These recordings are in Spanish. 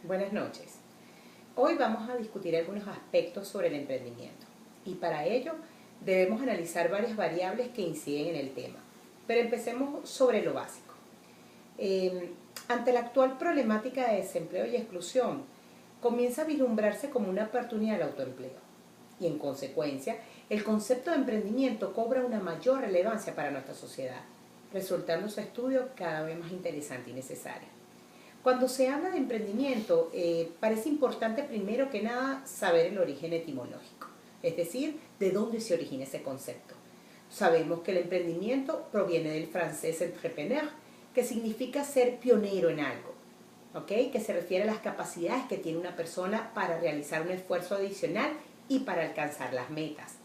Buenas noches. Hoy vamos a discutir algunos aspectos sobre el emprendimiento y para ello debemos analizar varias variables que inciden en el tema. Pero empecemos sobre lo básico. Ante la actual problemática de desempleo y exclusión, comienza a vislumbrarse como una oportunidad el autoempleo y en consecuencia el concepto de emprendimiento cobra una mayor relevancia para nuestra sociedad, resultando su estudio cada vez más interesante y necesario. Cuando se habla de emprendimiento, parece importante primero que nada saber el origen etimológico, es decir, de dónde se origina ese concepto. Sabemos que el emprendimiento proviene del francés entrepreneur, que significa ser pionero en algo, ¿okay? Que se refiere a las capacidades que tiene una persona para realizar un esfuerzo adicional y para alcanzar las metas.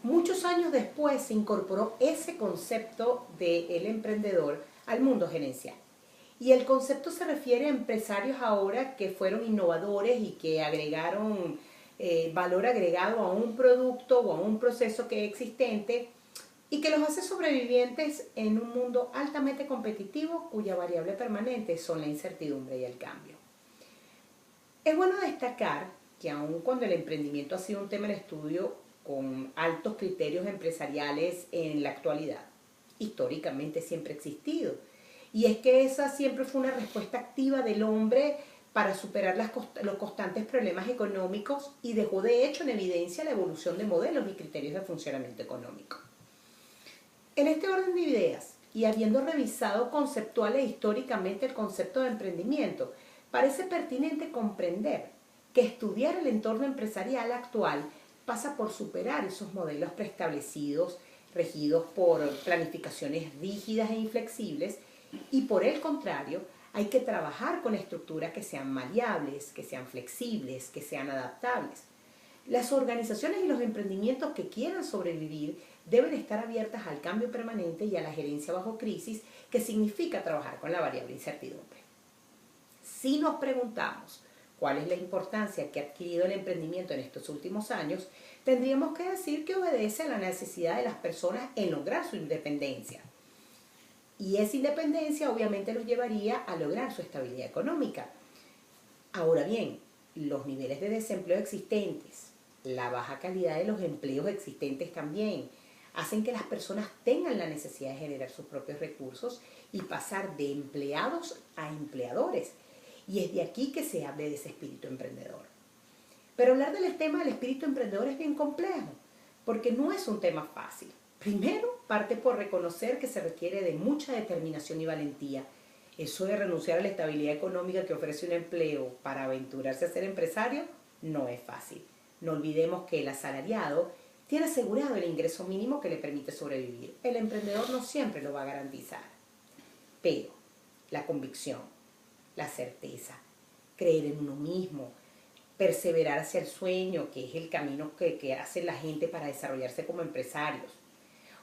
Muchos años después se incorporó ese concepto del emprendedor al mundo gerencial. Y el concepto se refiere a empresarios ahora que fueron innovadores y que agregaron valor agregado a un producto o a un proceso que es existente y que los hace sobrevivientes en un mundo altamente competitivo cuya variable permanente son la incertidumbre y el cambio. Es bueno destacar que aun cuando el emprendimiento ha sido un tema de estudio con altos criterios empresariales en la actualidad, históricamente siempre ha existido. Y es que esa siempre fue una respuesta activa del hombre para superar los constantes problemas económicos y dejó de hecho en evidencia la evolución de modelos y criterios de funcionamiento económico. En este orden de ideas, y habiendo revisado conceptual e históricamente el concepto de emprendimiento, parece pertinente comprender que estudiar el entorno empresarial actual pasa por superar esos modelos preestablecidos, regidos por planificaciones rígidas e inflexibles, y por el contrario, hay que trabajar con estructuras que sean maleables, que sean flexibles, que sean adaptables. Las organizaciones y los emprendimientos que quieran sobrevivir deben estar abiertas al cambio permanente y a la gerencia bajo crisis, que significa trabajar con la variable incertidumbre. Si nos preguntamos cuál es la importancia que ha adquirido el emprendimiento en estos últimos años, tendríamos que decir que obedece a la necesidad de las personas en lograr su independencia. Y esa independencia obviamente los llevaría a lograr su estabilidad económica. Ahora bien, los niveles de desempleo existentes, la baja calidad de los empleos existentes también, hacen que las personas tengan la necesidad de generar sus propios recursos y pasar de empleados a empleadores. Y es de aquí que se habla de ese espíritu emprendedor. Pero hablar del tema del espíritu emprendedor es bien complejo, porque no es un tema fácil. Primero, parte por reconocer que se requiere de mucha determinación y valentía. Eso de renunciar a la estabilidad económica que ofrece un empleo para aventurarse a ser empresario no es fácil. No olvidemos que el asalariado tiene asegurado el ingreso mínimo que le permite sobrevivir. El emprendedor no siempre lo va a garantizar. Pero la convicción, la certeza, creer en uno mismo, perseverar hacia el sueño, que es el camino que hace la gente para desarrollarse como empresarios.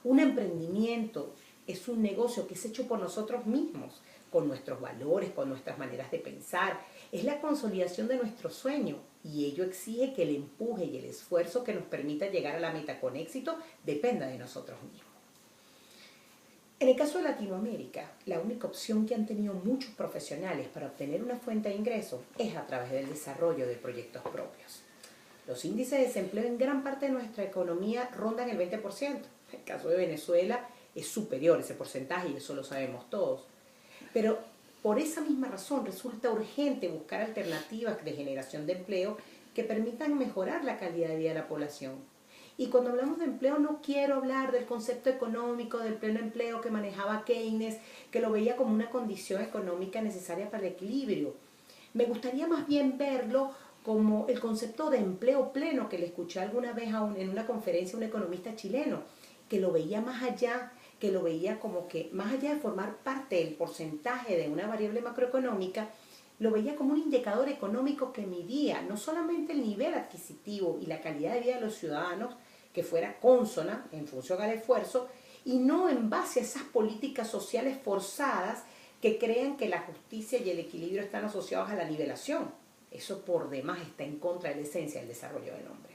Un emprendimiento es un negocio que es hecho por nosotros mismos, con nuestros valores, con nuestras maneras de pensar. Es la consolidación de nuestro sueño y ello exige que el empuje y el esfuerzo que nos permita llegar a la meta con éxito dependa de nosotros mismos. En el caso de Latinoamérica, la única opción que han tenido muchos profesionales para obtener una fuente de ingresos es a través del desarrollo de proyectos propios. Los índices de desempleo en gran parte de nuestra economía rondan el 20%. En el caso de Venezuela es superior ese porcentaje y eso lo sabemos todos. Pero por esa misma razón resulta urgente buscar alternativas de generación de empleo que permitan mejorar la calidad de vida de la población. Y cuando hablamos de empleo no quiero hablar del concepto económico del pleno empleo que manejaba Keynes, que lo veía como una condición económica necesaria para el equilibrio. Me gustaría más bien verlo como el concepto de empleo pleno que le escuché alguna vez en una conferencia a un economista chileno, que lo veía más allá, que lo veía como que más allá de formar parte del porcentaje de una variable macroeconómica, lo veía como un indicador económico que midía no solamente el nivel adquisitivo y la calidad de vida de los ciudadanos, que fuera consona en función al esfuerzo, y no en base a esas políticas sociales forzadas que crean que la justicia y el equilibrio están asociados a la nivelación. Eso por demás está en contra de la esencia del desarrollo del hombre.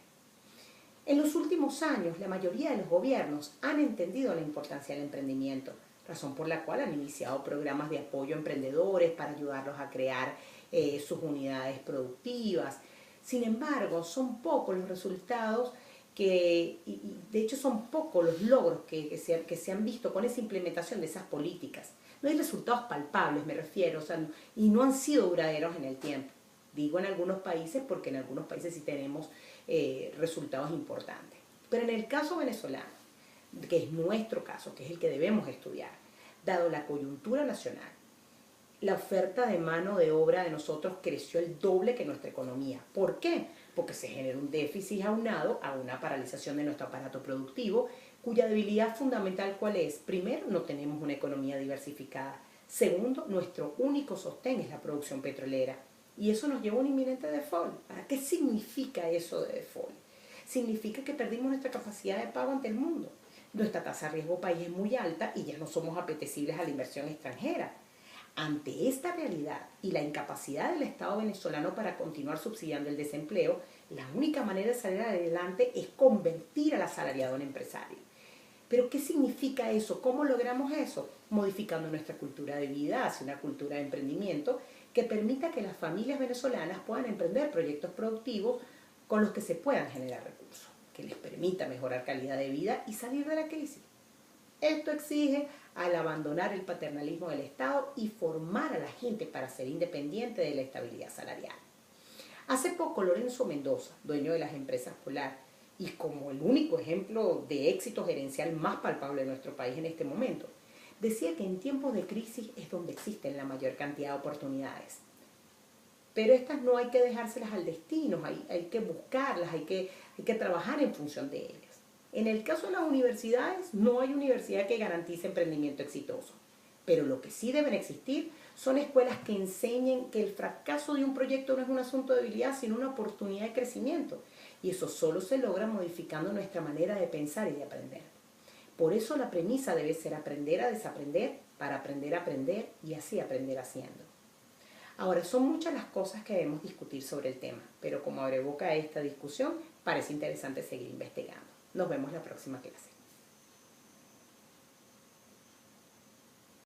En los últimos años, la mayoría de los gobiernos han entendido la importancia del emprendimiento, razón por la cual han iniciado programas de apoyo a emprendedores para ayudarlos a crear sus unidades productivas. Sin embargo, son pocos los resultados y de hecho son pocos los logros que se han visto con esa implementación de esas políticas. No hay resultados palpables, me refiero, o sea, y no han sido duraderos en el tiempo. Digo en algunos países porque en algunos países sí tenemos resultados importantes. Pero en el caso venezolano, que es nuestro caso, que es el que debemos estudiar, dado la coyuntura nacional, la oferta de mano de obra de nosotros creció el doble que nuestra economía. ¿Por qué? Porque se genera un déficit aunado a una paralización de nuestro aparato productivo, cuya debilidad fundamental, ¿cuál es? Primero, no tenemos una economía diversificada. Segundo, nuestro único sostén es la producción petrolera. Y eso nos lleva a un inminente default. ¿Para qué significa eso de default? Significa que perdimos nuestra capacidad de pago ante el mundo. Nuestra tasa de riesgo país es muy alta y ya no somos apetecibles a la inversión extranjera. Ante esta realidad y la incapacidad del Estado venezolano para continuar subsidiando el desempleo, la única manera de salir adelante es convertir al asalariado en empresario. ¿Pero qué significa eso? ¿Cómo logramos eso? Modificando nuestra cultura de vida hacia una cultura de emprendimiento que permita que las familias venezolanas puedan emprender proyectos productivos con los que se puedan generar recursos, que les permita mejorar calidad de vida y salir de la crisis. Esto exige al abandonar el paternalismo del Estado y formar a la gente para ser independiente de la estabilidad salarial. Hace poco Lorenzo Mendoza, dueño de las empresas Polar, y como el único ejemplo de éxito gerencial más palpable de nuestro país en este momento, decía que en tiempos de crisis es donde existen la mayor cantidad de oportunidades. Pero estas no hay que dejárselas al destino, hay que buscarlas, hay que trabajar en función de ellas. En el caso de las universidades, no hay universidad que garantice emprendimiento exitoso. Pero lo que sí deben existir son escuelas que enseñen que el fracaso de un proyecto no es un asunto de habilidad, sino una oportunidad de crecimiento. Y eso solo se logra modificando nuestra manera de pensar y de aprender. Por eso la premisa debe ser aprender a desaprender para aprender a aprender y así aprender haciendo. Ahora, son muchas las cosas que debemos discutir sobre el tema, pero como abre boca a esta discusión, parece interesante seguir investigando. Nos vemos la próxima clase.